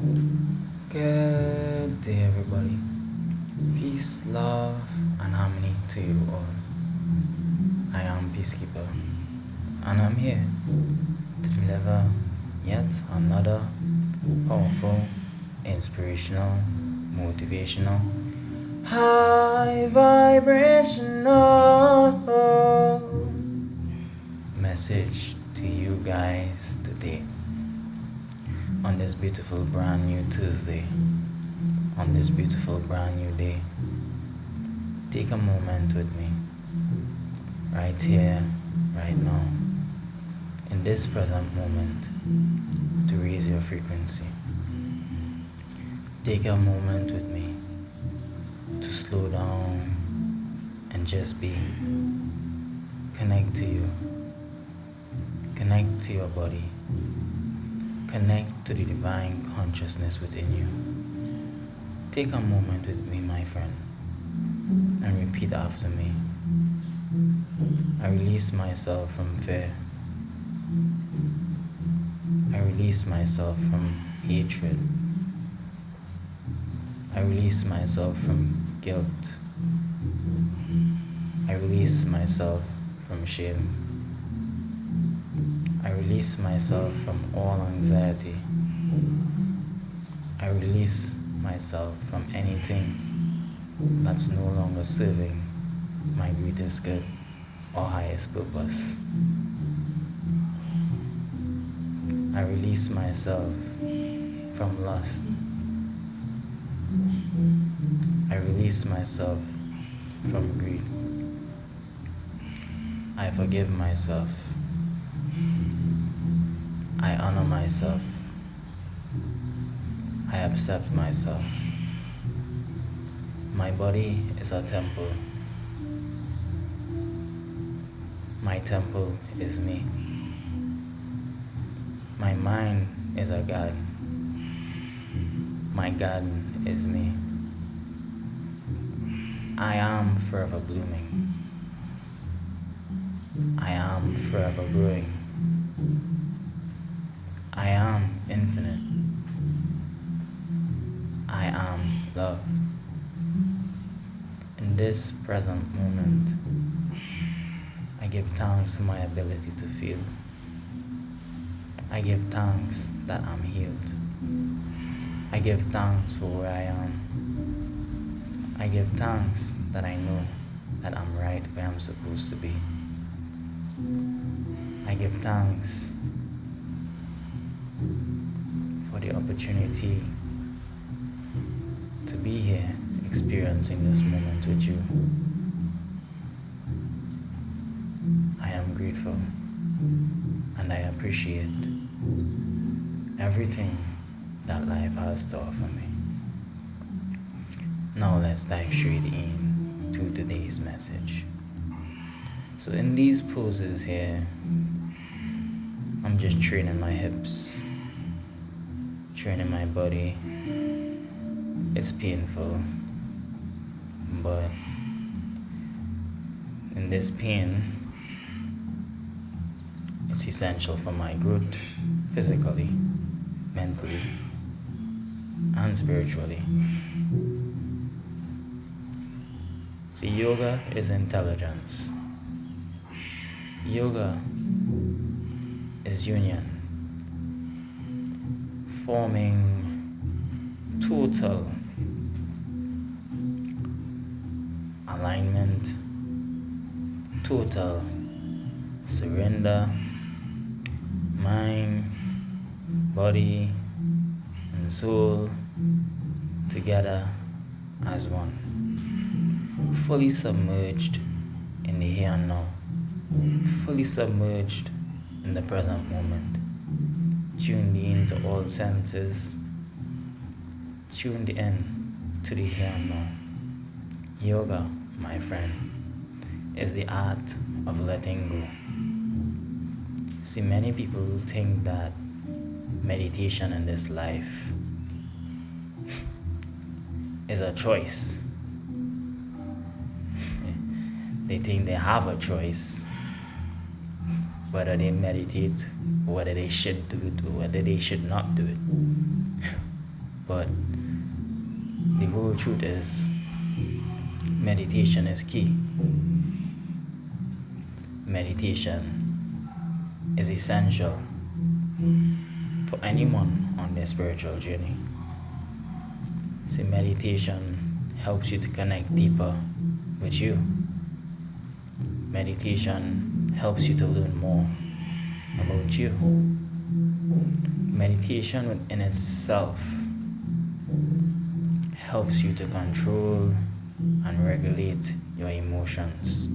Good day, everybody. Peace, love, and harmony to you all. I am Peacekeeper, and I'm here to deliver yet another powerful, inspirational, motivational, high vibrational message to you guys today on this beautiful brand new Tuesday, on this beautiful brand new day. Take a moment with me, right here, right now, in this present moment, to raise your frequency. Take a moment with me to slow down and just be. Connect to you, connect to your body, connect to the divine consciousness within you. Take a moment with me, my friend, and repeat after me. I release myself from fear. I release myself from hatred. I release myself from guilt. I release myself from shame. I release myself from all anxiety. I release myself from anything that's no longer serving my greatest good or highest purpose. I release myself from lust. I release myself from greed. I forgive myself. I honor myself. I accept myself. My body is a temple. My temple is me. My mind is a garden. My garden is me. I am forever blooming. I am forever growing. I am infinite. I am love. In this present moment, I give thanks to my ability to feel. I give thanks that I'm healed. I give thanks for where I am. I give thanks that I know that I'm right where I'm supposed to be. I give thanks for the opportunity to be here experiencing this moment with you. I am grateful and I appreciate everything that life has to offer me. Now let's dive straight in to today's message. So in these poses here, I'm just training my hips, training my body. It's painful, but in this pain, it's essential for my growth physically, mentally, and spiritually. See, yoga is intelligence. Yoga is union, forming total alignment, total surrender, mind, body, and soul together as one, fully submerged in the here and now, fully submerged in the present moment, tuned in to all senses, tuned in to the here and now. Yoga, my friend, is the art of letting go. See, many people think that meditation in this life is a choice. They think they have a choice whether they meditate, whether they should do it, or whether they should not do it. but the whole truth is meditation is key. Meditation is essential for anyone on their spiritual journey. See, meditation helps you to connect deeper with you. Meditation helps you to learn more about you. Meditation within itself helps you to control and regulate your emotions.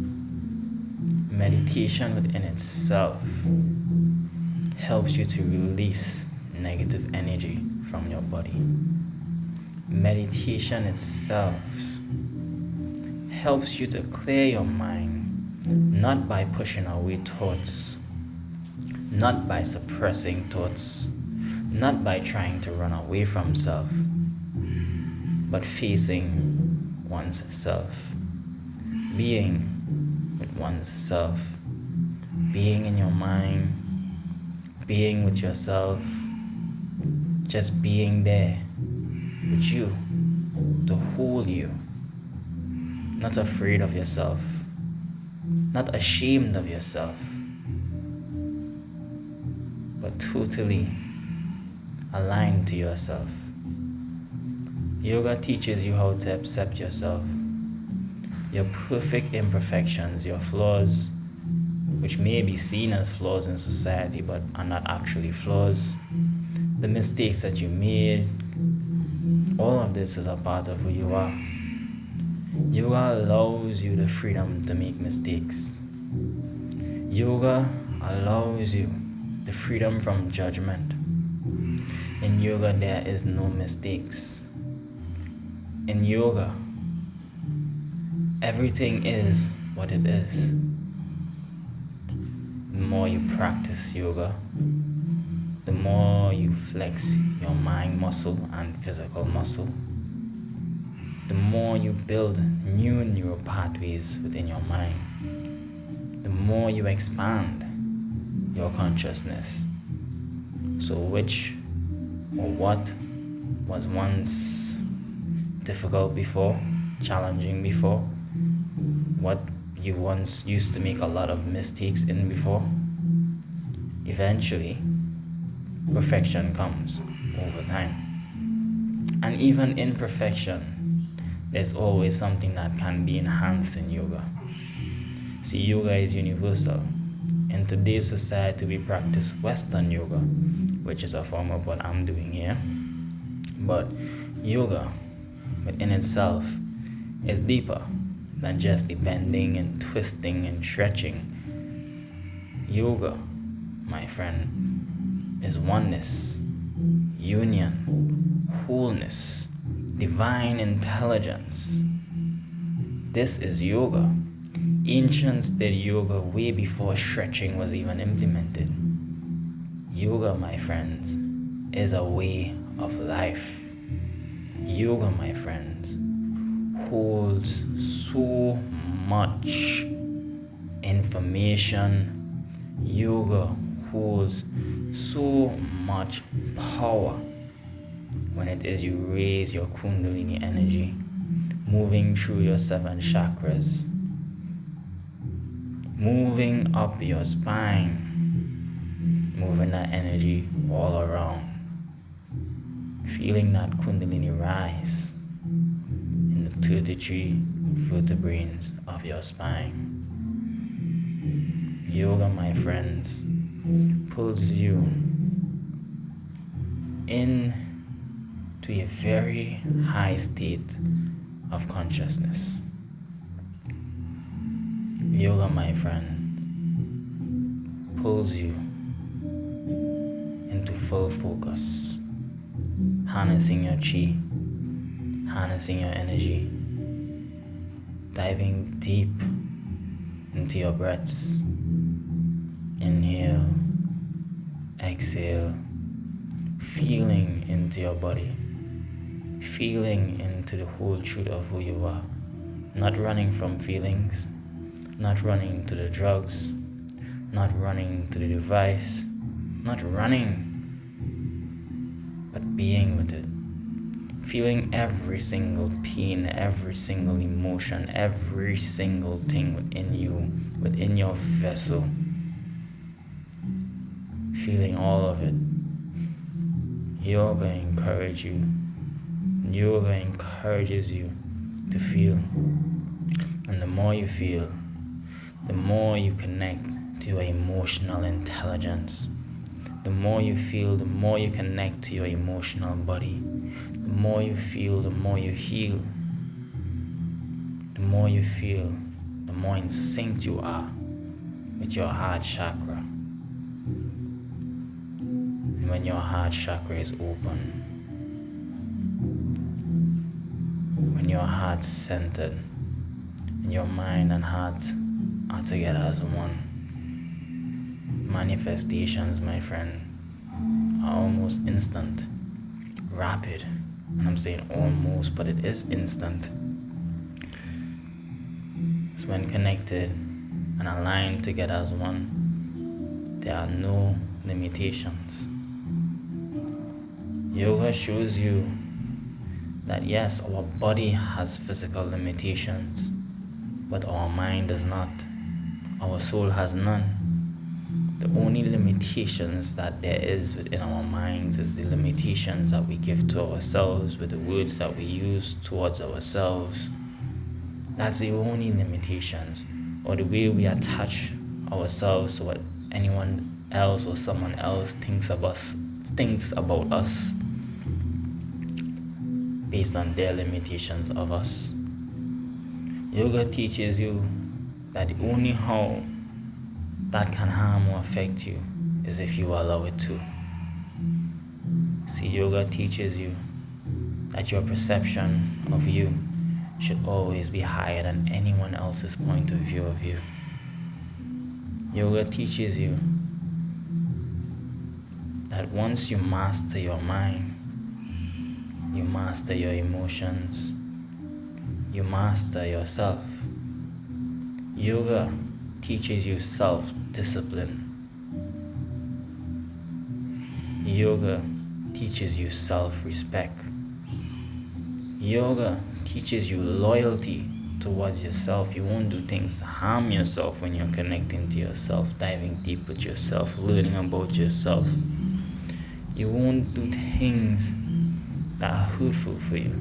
Meditation within itself helps you to release negative energy from your body. Meditation itself helps you to clear your mind, not by pushing away thoughts, not by suppressing thoughts, not by trying to run away from self, but facing one's self, being with one's self, being in your mind, being with yourself, just being there with you, the whole you, not afraid of yourself, not ashamed of yourself, but totally aligned to yourself. Yoga teaches you how to accept yourself, your perfect imperfections, your flaws, which may be seen as flaws in society but are not actually flaws, the mistakes that you made. All of this is a part of who you are. Yoga allows you the freedom to make mistakes. Yoga allows you the freedom from judgment. In yoga, there is no mistakes. In yoga, everything is what it is. The more you practice yoga, the more you flex your mind muscle and physical muscle, the more you build new neural pathways within your mind, the more you expand your consciousness. So which or what was once difficult before, challenging before, what you once used to make a lot of mistakes in before, eventually perfection comes over time. And even in perfection, there's always something that can be enhanced in yoga. See, yoga is universal. In today's society, we practice Western yoga, which is a form of what I'm doing here. But yoga within itself is deeper than just the bending and twisting and stretching. Yoga, my friend, is oneness, union, wholeness, divine intelligence. This is yoga. Ancients did yoga way before stretching was even implemented. Yoga, my friends, is a way of life. Yoga, my friends, holds so much information. Yoga holds so much power when it is you raise your kundalini energy, moving through your 7 chakras, moving up your spine, moving that energy all around, feeling that kundalini rise in the 33 vertebrae of your spine. Yoga, my friends, pulls you in to a very high state of consciousness. Yoga, my friend, pulls you into full focus, harnessing your chi, harnessing your energy, diving deep into your breaths. Inhale, exhale, feeling into your body, feeling into the whole truth of who you are, not running from feelings, not running to the drugs, not running to the device, not running, but being with it, feeling every single pain, every single emotion, every single thing within you, within your vessel, feeling all of it. Yoga encourages you to feel. And the more you feel, the more you connect to your emotional intelligence. The more you feel, the more you connect to your emotional body. The more you feel, the more you heal. The more you feel, the more in sync you are with your heart chakra. And when your heart chakra is open, when your heart's centered, and your mind and heart are together as one, manifestations, my friend, are almost instant, rapid. And I'm saying almost, but it is instant. So when connected and aligned together as one, there are no limitations. Yoga shows you that yes, our body has physical limitations, but our mind does not. Our soul has none. The only limitations that there is within our minds is the limitations that we give to ourselves with the words that we use towards ourselves. That's the only limitations, or the way we attach ourselves to what anyone else or someone else thinks about us based on their limitations of us. Yoga teaches you that the only how that can harm or affect you is if you allow it to. See, yoga teaches you that your perception of you should always be higher than anyone else's point of view of you. Yoga teaches you that once you master your mind, you master your emotions, you master yourself. Yoga teaches you self-discipline. Yoga teaches you self-respect. Yoga teaches you loyalty towards yourself. You won't do things to harm yourself when you're connecting to yourself, diving deep with yourself, learning about yourself. You won't do things that are hurtful for you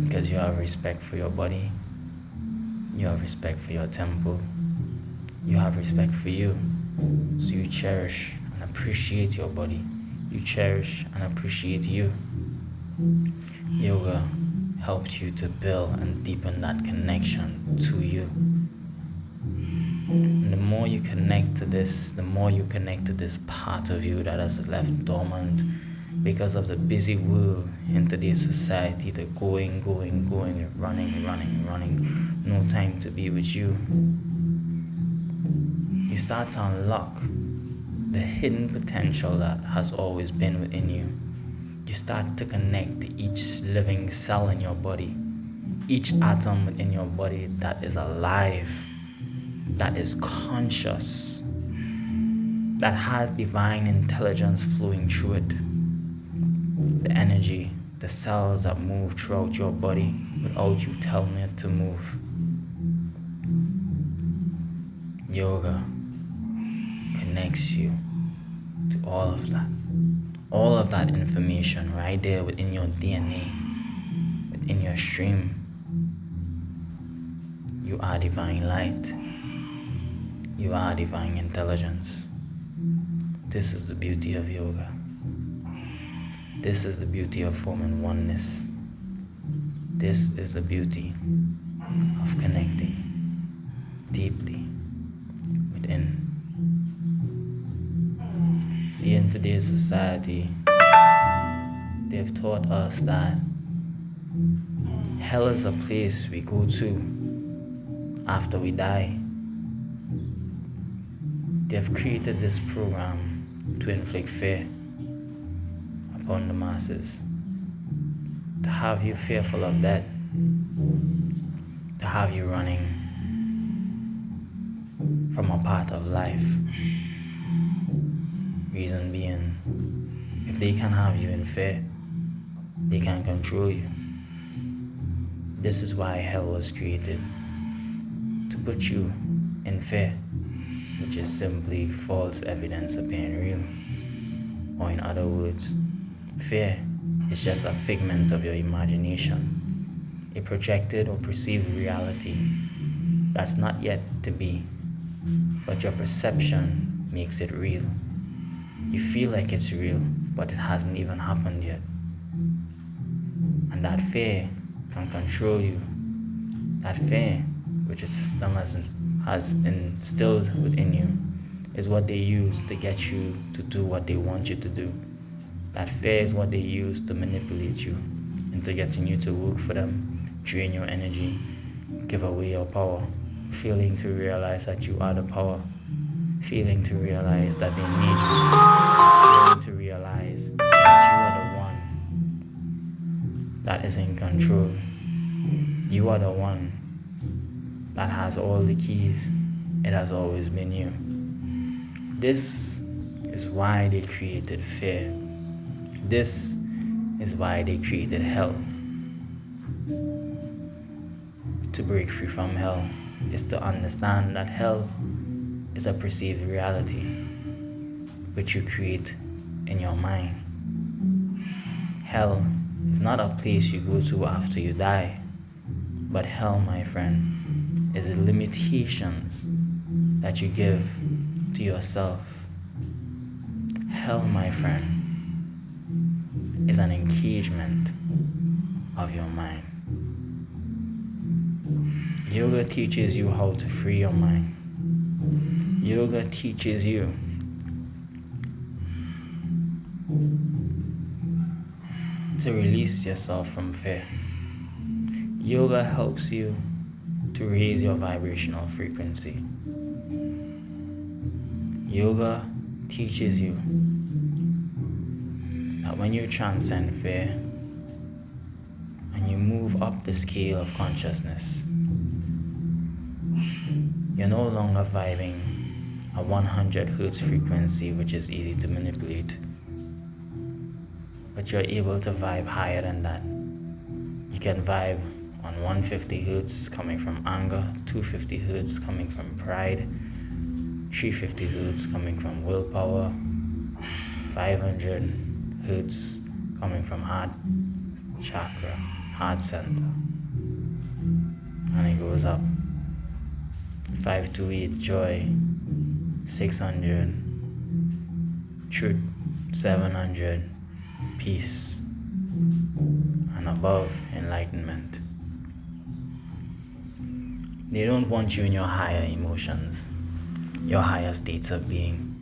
because you have respect for your body, you have respect for your temple, you have respect for you. So you cherish and appreciate your body, you cherish and appreciate you. Yoga helped you to build and deepen that connection to you. And the more you connect to this, the more you connect to this part of you that has left dormant because of the busy world in today's society, the going, running, no time to be with you. You start to unlock the hidden potential that has always been within you. You start to connect to each living cell in your body, each atom within your body that is alive, that is conscious, that has divine intelligence flowing through it. The energy, the cells that move throughout your body without you telling it to move. Yoga connects you to all of that information right there within your DNA, within your stream. You are divine light. You are divine intelligence. This is the beauty of yoga. This is the beauty of forming oneness. This is the beauty of connecting deeply within. See, in today's society, they've taught us that hell is a place we go to after we die. They've created this program to inflict fear upon the masses, to have you fearful of death, to have you running from a part of life. Reason being, if they can have you in fear, they can control you. This is why hell was created, to put you in fear, which is simply false evidence of being real. Or in other words, fear is just a figment of your imagination, a projected or perceived reality that's not yet to be, but your perception makes it real. You feel like it's real, but it hasn't even happened yet. And that fear can control you. That fear, which the system has instilled within you, is what they use to get you to do what they want you to do. That fear is what they use to manipulate you into getting you to work for them, drain your energy, give away your power, failing to realize that you are the power, failing to realize that they need you, failing to realize that you are the one that is in control. You are the one that has all the keys. It has always been you. This is why they created fear. This is why they created hell. To break free from hell is to understand that hell is a perceived reality which you create in your mind. Hell is not a place you go to after you die, but hell, my friend, is the limitations that you give to yourself. Hell, my friend, is an engagement of your mind. Yoga teaches you how to free your mind. Yoga teaches you to release yourself from fear. Yoga helps you to raise your vibrational frequency. Yoga teaches you that when you transcend fear and you move up the scale of consciousness, you're no longer vibing a 100 hertz frequency, which is easy to manipulate, but you're able to vibe higher than that. You can vibe on 150 hertz coming from anger, 250 hertz coming from pride, 350 hertz coming from willpower, 500 hertz coming from heart chakra, heart center, and it goes up. 528 joy, 600 truth, 700 peace, and above enlightenment. They don't want you in your higher emotions, your higher states of being.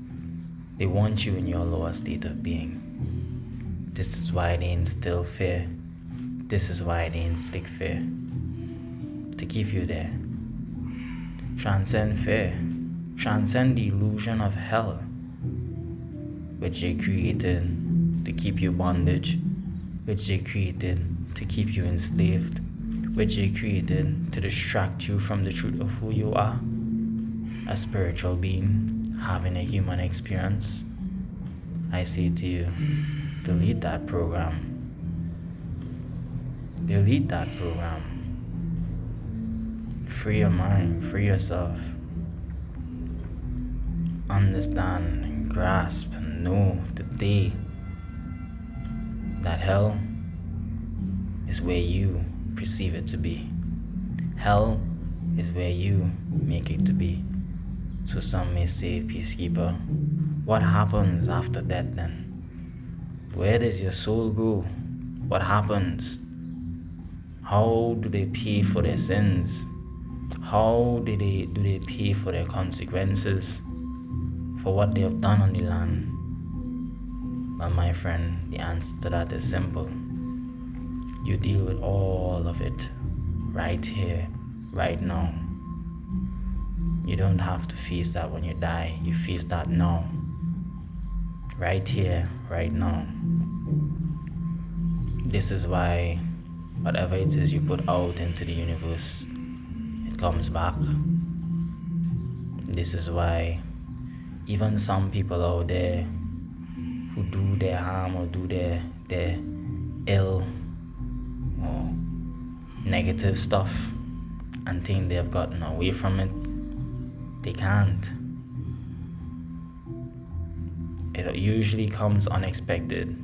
They want you in your lower state of being. This is why they instill fear. This is why they inflict fear, to keep you there. Transcend fear. Transcend the illusion of hell, which they created to keep you bondage, which they created to keep you enslaved, which they created to distract you from the truth of who you are, a spiritual being having a human experience. I say to you, delete that program. Delete that program. Free your mind, free yourself. Understand and grasp and know today that hell is where you perceive it to be. Hell is where you make it to be. So some may say, peacekeeper, what happens after death then? Where does your soul go? What happens? How do they pay for their sins? How do they pay for their consequences for what they have done on the land? But my friend, the answer to that is simple. You deal with all of it right here, right now. You don't have to face that when you die. You face that now. Right here, right now. This is why whatever it is you put out into the universe, it comes back. This is why even some people out there who do their harm or do their ill or negative stuff and think they've gotten away from it. They can't. It usually comes unexpected.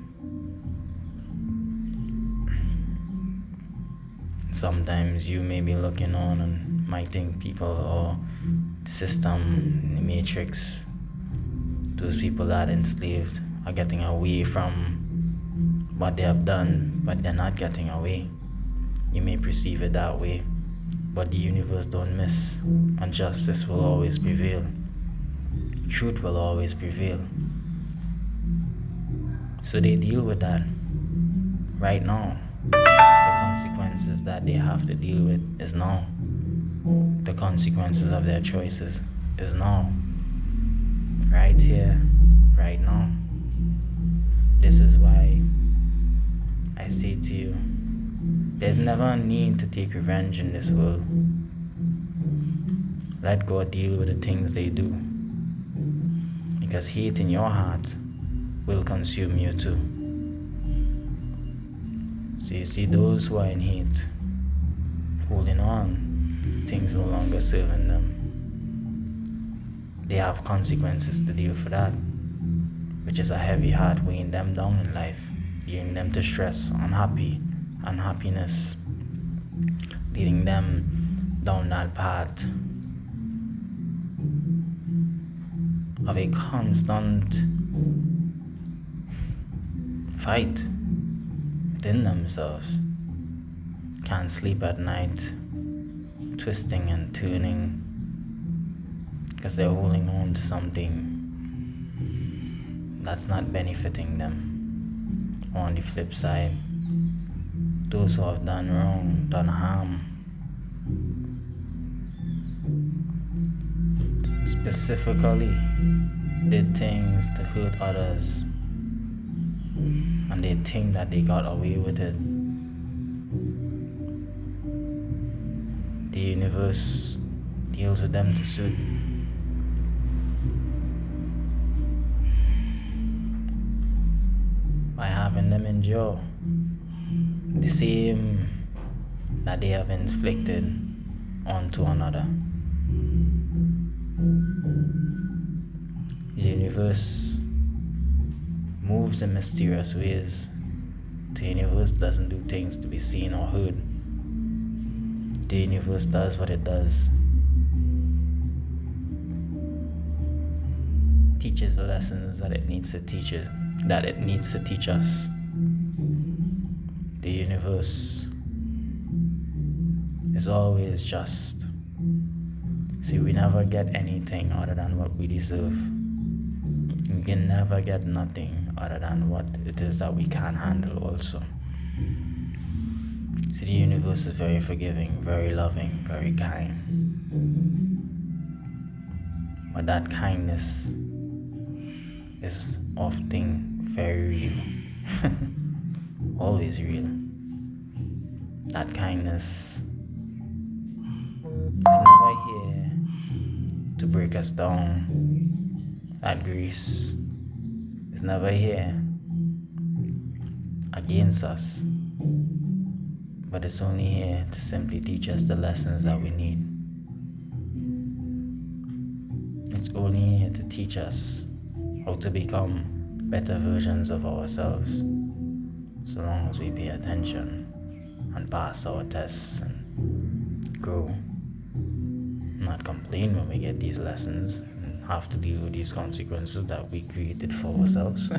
Sometimes you may be looking on and might think people or the system, the matrix, those people that are enslaved are getting away from what they have done, but they're not getting away. You may perceive it that way, but the universe don't miss, and justice will always prevail. Truth will always prevail. So they deal with that right now. The consequences that they have to deal with is now. The consequences of their choices is now. Right here, right now. This is why I say to you, there's never a need to take revenge in this world. Let God deal with the things they do. Because hate in your heart will consume you too. So you see those who are in hate, holding on, things no longer serving them. They have consequences to deal for that, which is a heavy heart weighing them down in life, leading them to stress, unhappiness, leading them down that path of a constant fight within themselves. Can't sleep at night, twisting and turning because they're holding on to something that's not benefiting them. On the flip side, those who have done wrong, done harm, specifically did things to hurt others, and they think that they got away with it. The universe deals with them to suit. By having them endure the same that they have inflicted onto another. The universe moves in mysterious ways. The universe doesn't do things to be seen or heard. The universe does what it does. Teaches the lessons that it needs to teach us. The universe is always just. See, we never get anything other than what we deserve. We can never get nothing other than what it is that we can handle also. See, the universe is very forgiving, very loving, very kind. But that kindness is often very real. Always real. That kindness is never here to break us down. That grace is never here against us, but it's only here to simply teach us the lessons that we need. It's only here to teach us how to become better versions of ourselves, so long as we pay attention and pass our tests and grow. Not complain when we get these lessons and have to deal with these consequences that we created for ourselves.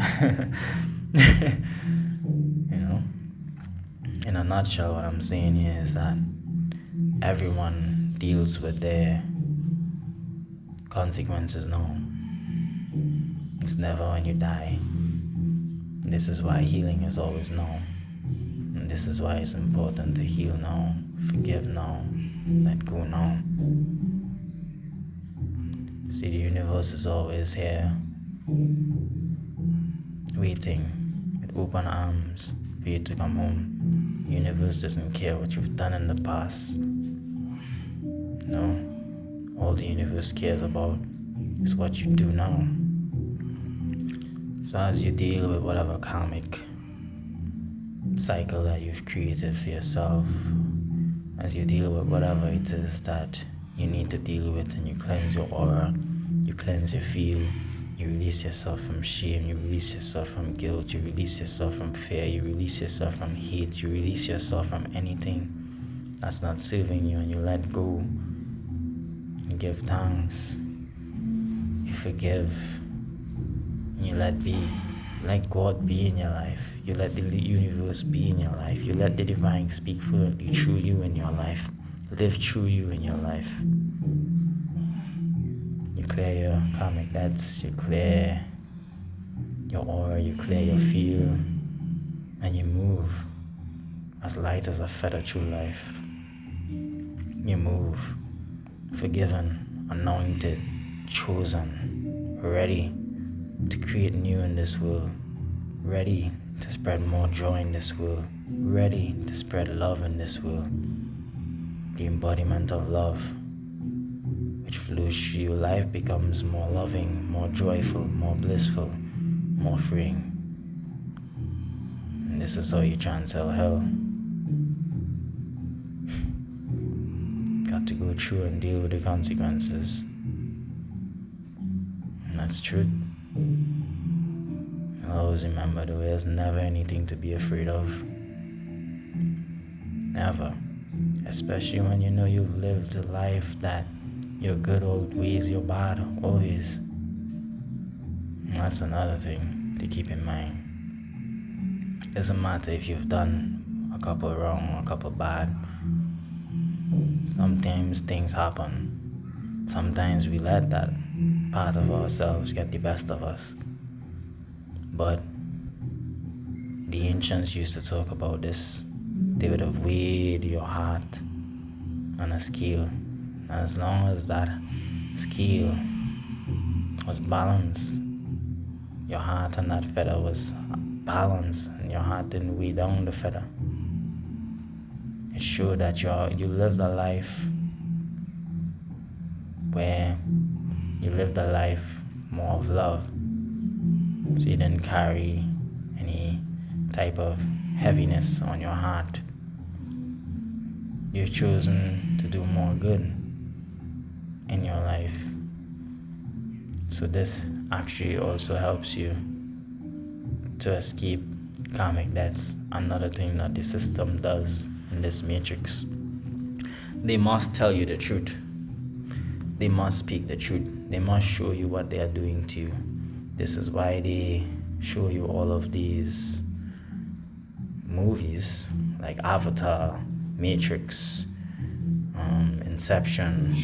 In a nutshell, what I'm saying here is that everyone deals with their consequences now. It's never when you die. This is why healing is always now. And this is why it's important to heal now, forgive now, let go now. See, the universe is always here, waiting with open arms for you to come home. The universe doesn't care what you've done in the past. No, all the universe cares about is what you do now. So as you deal with whatever karmic cycle that you've created for yourself as you deal with whatever it is that you need to deal with, and you cleanse your aura, you cleanse your field, you release yourself from shame, you release yourself from guilt, you release yourself from fear, you release yourself from hate, you release yourself from anything that's not serving you, and you let go. You give thanks, you forgive, and you let be. Let God be in your life. You let the universe be in your life. You let the divine speak fluently through you in your life. Live through you in your life. You clear your karmic debts, you clear your aura, you clear your field, and you move as light as a feather through life. You move forgiven, anointed, chosen, ready to create new in this world, ready to spread more joy in this world, ready to spread love in this world. The embodiment of love, which flows through you, life becomes more loving, more joyful, more blissful, more freeing. And this is how you transcend hell. Got to go through and deal with the consequences. And that's truth. Always remember, there's never anything to be afraid of. Never. Especially when you know you've lived a life that your good always, your bad always. And that's another thing to keep in mind. It doesn't matter if you've done a couple wrong, a couple bad. Sometimes things happen. Sometimes we let that part of ourselves get the best of us. But the ancients used to talk about this. They would have weighed your heart on a scale. As long as that scale was balanced, your heart and that feather was balanced, and your heart didn't weigh down the feather. It showed that you lived a life where you lived a life more of love. So you didn't carry any type of heaviness on your heart. You've chosen to do more good in your life. So this actually also helps you to escape karmic debts. Another thing that the system does in this matrix. They must tell you the truth. They must speak the truth. They must show you what they are doing to you. This is why they show you all of these movies like Avatar, Matrix, Inception,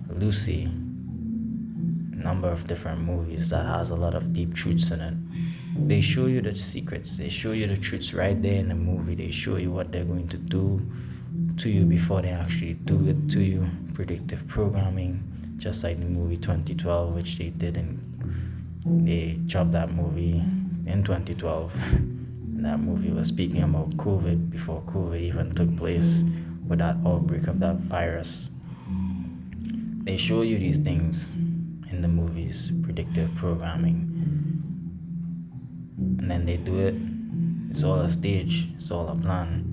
Lucy, a number of different movies that has a lot of deep truths in it. They show you the secrets. They show you the truths right there in the movie. They show you what they're going to do to you before they actually do it to you. Predictive programming, just like the movie 2012, which they dropped that movie in 2012. And that movie was speaking about COVID before COVID even took place, with that outbreak of that virus. They show you these things in the movies, predictive programming. And then they do it. It's all a stage. It's all a plan.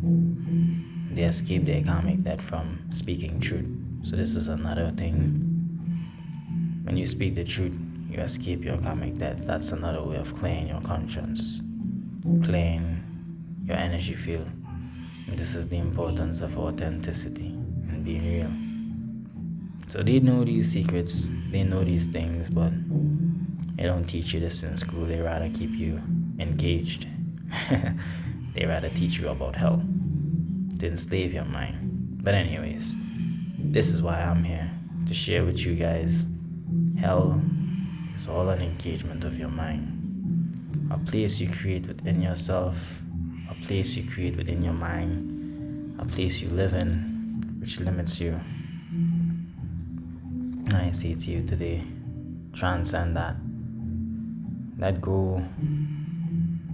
They escape their karmic debt from speaking truth. So this is another thing. When you speak the truth, you escape your karmic debt. That's another way of clearing your conscience, clearing your energy field. And this is the importance of authenticity and being real. So they know these secrets, they know these things, but they don't teach you this in school. They rather keep you encaged. They rather teach you about hell to enslave your mind. But anyways, this is why I'm here, to share with you guys. Hell is all an engagement of your mind. A place you create within yourself, a place you create within your mind, a place you live in, which limits you. I say to you today, transcend that. Let go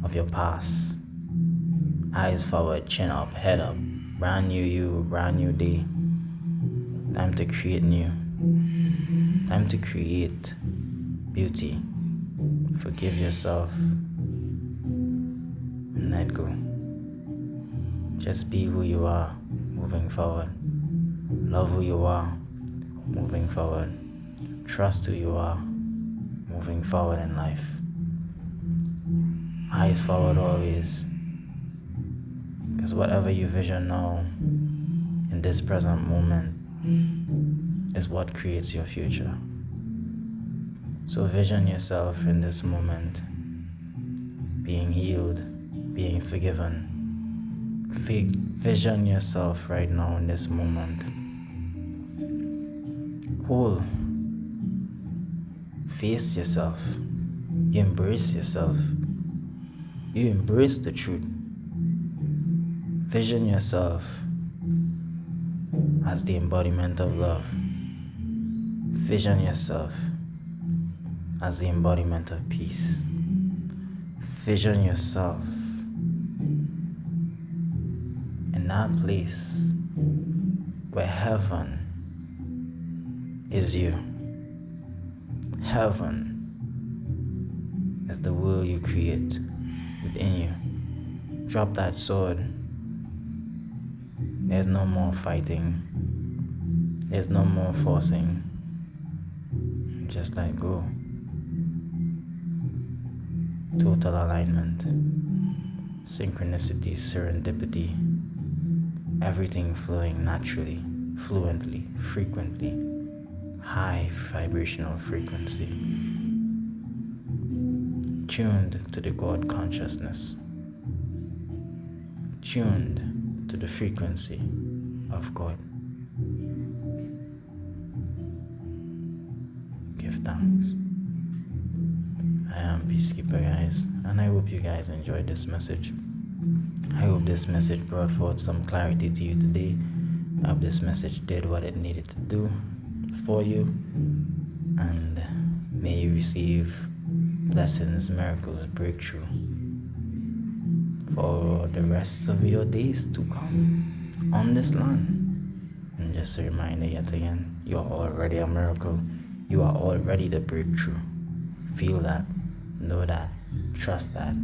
of your past. Eyes forward, chin up, head up. Brand new you, brand new day. Time to create new. Time to create beauty. Forgive yourself and let go. Just be who you are moving forward. Love who you are moving forward. Trust who you are moving forward in life. Eyes forward always. Because whatever you vision now in this present moment is what creates your future. So vision yourself in this moment being healed, being forgiven. Vision yourself right now in this moment whole. Face yourself. You embrace yourself. You embrace the truth. Vision yourself as the embodiment of love. Vision yourself as the embodiment of peace. Vision yourself in that place where heaven is you. Heaven is the will you create within you. Drop that sword. There's no more fighting. There's no more forcing. Just let go. Total alignment. Synchronicity, serendipity. Everything flowing naturally, fluently, frequently. High vibrational frequency. Tuned to the God consciousness. Tuned to the frequency of God. Give thanks. I am Peacekeeper, guys, and I hope you guys enjoyed this message. I hope this message brought forth some clarity to you today. I hope this message did what it needed to do for you, and may you receive blessings, miracles, breakthrough for the rest of your days to come on this land. And just a reminder yet again, you are already a miracle. You are already the breakthrough. Feel that, know that, trust that,